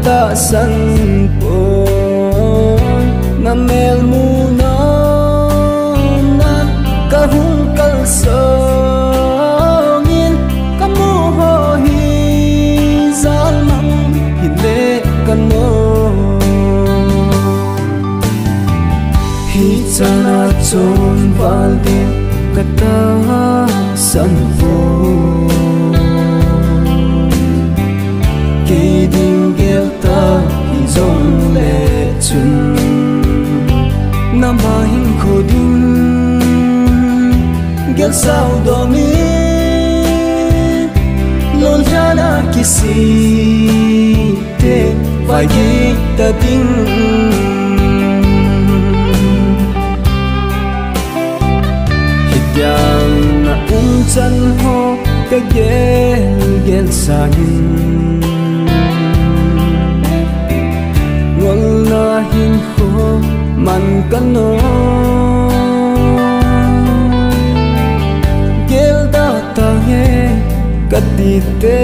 ta san po na mel mu na nan ka hung kal songin ka mu ho hi zal mang hile kan mo hi chana chon wal din ka ta san po dòng lệ chun nam hin khô đinh ghét sao đó mi lon jana kisi te vai ghi ta ding hityang na chan ho ka gel sa na hin ho man kano gel da ta nge katite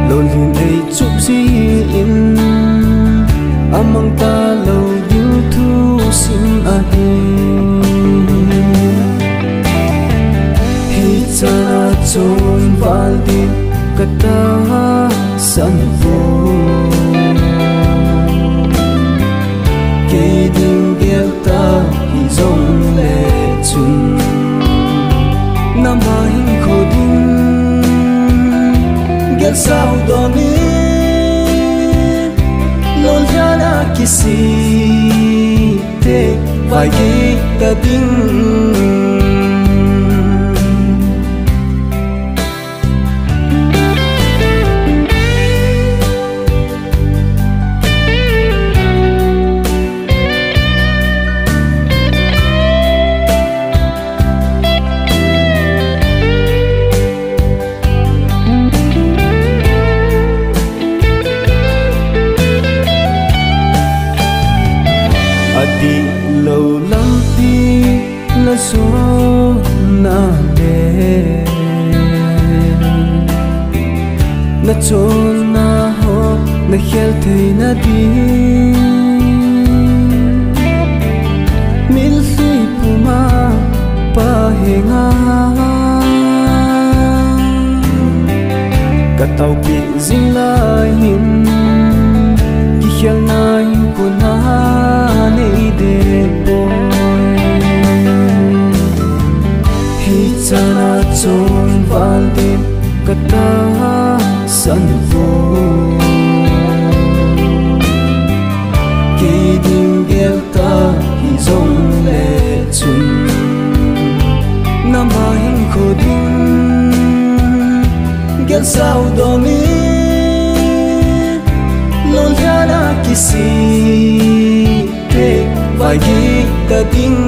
lolin ei chup si in amang ta lo yu thu sim a hi cha chon wal din kata san vô cây đinh ghét ta hi dòng lệ chun nam hin khô đinh ghét sao đó mi lon jana kisi te vai ghi ta ding adi lâu lắm đi là số na le na chôn na ho na khel thei na di mil si puma pa henga ka tau pi zing lai hin ki khel nai ko na nei de boy hi chana chon wal din kata san vo ki ding gel ta hi zong le chun nam hin kho ding gel sao do mi lon jana kisi vai ghi ta ding